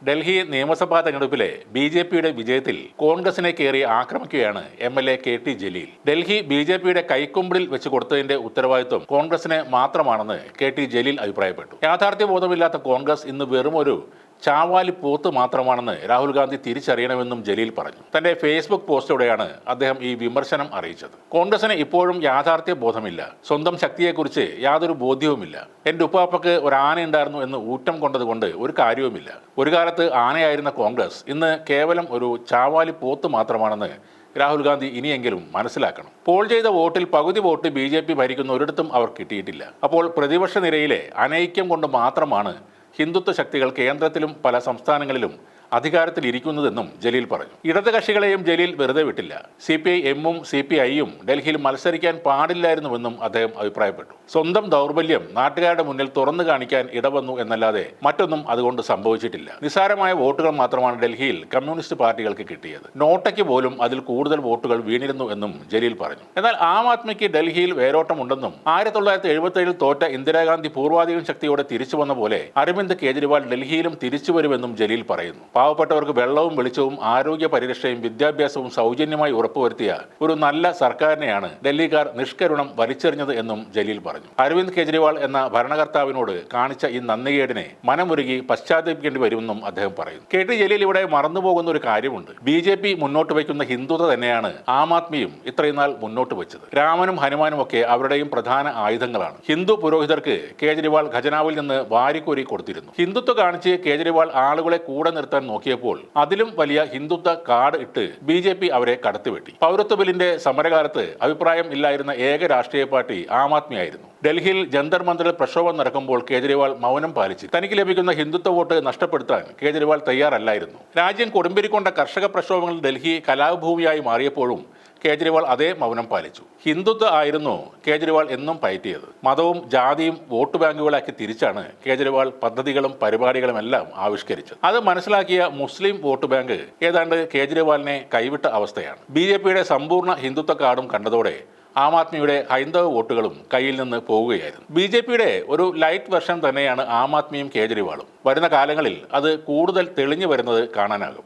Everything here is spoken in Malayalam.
ഡൽഹി നിയമസഭാ തെരഞ്ഞെടുപ്പിലെ ബി.ജെ.പിയുടെ വിജയത്തിൽ കോൺഗ്രസിനെ കയറി ആക്രമിക്കുകയാണ് എം.എൽ.എ. കെ.ടി. ജലീൽ. ഡൽഹി ബി.ജെ.പിയുടെ കൈക്കുമ്പിളിൽ വെച്ച് കൊടുത്തതിന്റെ ഉത്തരവാദിത്വം കോൺഗ്രസിന് മാത്രമാണെന്ന് കെ.ടി. ജലീൽ അഭിപ്രായപ്പെട്ടു. യാഥാർത്ഥ്യബോധമില്ലാത്ത കോൺഗ്രസ് ഇന്ന് വെറുമൊരു ചാവാലി പോത്ത് മാത്രമാണെന്ന് രാഹുൽ ഗാന്ധി തിരിച്ചറിയണമെന്നും ജലീൽ പറഞ്ഞു. തന്റെ ഫേസ്ബുക്ക് പോസ്റ്റിലൂടെയാണ് അദ്ദേഹം ഈ വിമർശനം അറിയിച്ചത്. കോൺഗ്രസിന് ഇപ്പോഴും യാഥാർത്ഥ്യ ബോധമില്ല, സ്വന്തം ശക്തിയെക്കുറിച്ച് യാതൊരു ബോധ്യവുമില്ല. എന്റെ ഉപ്പാപ്പക്ക് ഒരു ആനയുണ്ടായിരുന്നു എന്ന് ഊറ്റം കൊണ്ടതുകൊണ്ട് ഒരു കാര്യവുമില്ല. ഒരു കാലത്ത് ആനയായിരുന്ന കോൺഗ്രസ് ഇന്ന് കേവലം ഒരു ചാവാലി പോത്ത് മാത്രമാണെന്ന് രാഹുൽ ഗാന്ധി ഇനിയെങ്കിലും മനസ്സിലാക്കണം. പോൾ ചെയ്ത വോട്ടിൽ പകുതി വോട്ട് ബി.ജെ.പി. ഭരിക്കുന്ന ഒരിടത്തും അവർ കിട്ടിയിട്ടില്ല. അപ്പോൾ പ്രതിപക്ഷ നിരയിലെ അനൈക്യം കൊണ്ട് മാത്രമാണ് ഹിന്ദുത്വ ശക്തികൾ കേന്ദ്രത്തിലും പല സംസ്ഥാനങ്ങളിലും അധികാരത്തിലിരിക്കുന്നതെന്നും ജലീൽ പറഞ്ഞു. ഇടത് കക്ഷികളെയും ജലീൽ വെറുതെ വിട്ടില്ല. CPI-എമ്മും CPI-യും ഡൽഹിയിൽ മത്സരിക്കാൻ പാടില്ലായിരുന്നുവെന്നും അദ്ദേഹം അഭിപ്രായപ്പെട്ടു. സ്വന്തം ദൗർബല്യം നാട്ടുകാരുടെ മുന്നിൽ തുറന്നു കാണിക്കാൻ ഇടവന്നു എന്നല്ലാതെ മറ്റൊന്നും അതുകൊണ്ട് സംഭവിച്ചിട്ടില്ല. നിസ്സാരമായ വോട്ടുകൾ മാത്രമാണ് ഡൽഹിയിൽ കമ്മ്യൂണിസ്റ്റ് പാർട്ടികൾക്ക് കിട്ടിയത്. നോട്ടയ്ക്ക് പോലും അതിൽ കൂടുതൽ വോട്ടുകൾ വീണിരുന്നു എന്നും ജലീൽ പറഞ്ഞു. എന്നാൽ ആം ആദ്മിക്ക് ഡൽഹിയിൽ വേരോട്ടമുണ്ടെന്നും 1977 തോറ്റ ഇന്ദിരാഗാന്ധി പൂർവാധികം ശക്തിയോടെ തിരിച്ചു വന്ന പോലെ അരവിന്ദ് കെജ്രിവാൾ ഡൽഹിയിലും തിരിച്ചു വരുമെന്നും ജലീൽ പറയുന്നു. പാവപ്പെട്ടവർക്ക് വെള്ളവും വെളിച്ചവും ആരോഗ്യ പരിരക്ഷയും വിദ്യാഭ്യാസവും സൗജന്യമായി ഉറപ്പുവരുത്തിയ ഒരു നല്ല സർക്കാരിനെയാണ് ഡൽഹിക്കാർ നിഷ്കരുണം വലിച്ചെറിഞ്ഞത് എന്നും ജലീൽ പറഞ്ഞു. അരവിന്ദ് കെജ്രിവാൾ എന്ന ഭരണകർത്താവിനോട് കാണിച്ച ഈ നന്ദികേടിനെ മനമുരുകി പശ്ചാത്തപിക്കേണ്ടി വരുമെന്നും അദ്ദേഹം പറയുന്നു. കെ.ടി. ജലീൽ ഇവിടെ മറന്നുപോകുന്ന ഒരു കാര്യമുണ്ട്. ബി.ജെ.പി. മുന്നോട്ട് വയ്ക്കുന്ന ഹിന്ദുത്വ തന്നെയാണ് ആം ആദ്മിയും ഇത്രയും നാൾ മുന്നോട്ട് വെച്ചത്. രാമനും ഹനുമാനും ഒക്കെ അവരുടെയും പ്രധാന ആയുധങ്ങളാണ്. ഹിന്ദു പുരോഹിതർക്ക് കേജ്രിവാൾ ഖജനാവിൽ നിന്ന് വാരിക്കോരി കൊടുത്തിരുന്നു. ഹിന്ദുത്വ കാണിച്ച് കേജ്രിവാൾ ആളുകളെ കൂടെ നിർത്താൻ നോക്കിയപ്പോൾ അതിലും വലിയ ഹിന്ദുത്വ കാർഡ് ഇട്ട് ബി.ജെ.പി. അവരെ കടത്തിവെട്ടി. പൗരത്വ ബില്ലിന്റെ സമരകാലത്ത് അഭിപ്രായം ഇല്ലായിരുന്ന ഏക രാഷ്ട്രീയ പാർട്ടി ആം ആദ്മി ആയിരുന്നു. ഡൽഹിയിൽ ജന്തർ മന്ദിറിൽ പ്രക്ഷോഭം നടക്കുമ്പോൾ കേജ്രിവാൾ മൗനം പാലിച്ചു. തനിക്ക് ലഭിക്കുന്ന ഹിന്ദുത്വ വോട്ട് നഷ്ടപ്പെടുത്താൻ കേജ്രിവാൾ തയ്യാറല്ലായിരുന്നു. രാജ്യം കൊടുമ്പിരിക്കൊണ്ട കർഷക പ്രക്ഷോഭങ്ങളിൽ ഡൽഹി കലാഭൂമിയായി മാറിയപ്പോഴും കേജ്രിവാൾ അതേ മൗനം പാലിച്ചു. ഹിന്ദുത്വ ആയിരുന്നു കേജ്രിവാൾ എന്നും പയറ്റിയത്. മതവും ജാതിയും വോട്ട് ബാങ്കുകളാക്കി തിരിച്ചാണ് കേജ്രിവാൾ പദ്ധതികളും പരിപാടികളും എല്ലാം ആവിഷ്കരിച്ചത്. അത് മനസ്സിലാക്കിയ മുസ്ലിം വോട്ട് ബാങ്ക് ഏതാണ്ട് കേജ്രിവാളിനെ കൈവിട്ട അവസ്ഥയാണ്. ബി.ജെ.പിയുടെ സമ്പൂർണ്ണ ഹിന്ദുത്വ കാർഡും കണ്ടതോടെ ആം ആദ്മിയുടെ ഹൈന്ദവ വോട്ടുകളും കയ്യിൽ നിന്ന് പോവുകയായിരുന്നു. ബി.ജെ.പിയുടെ ഒരു ലൈറ്റ് വെർഷൻ തന്നെയാണ് ആം ആദ്മിയും കേജ്രിവാളും. വരുന്ന കാലങ്ങളിൽ അത് കൂടുതൽ തെളിഞ്ഞു വരുന്നത് കാണാനാകും.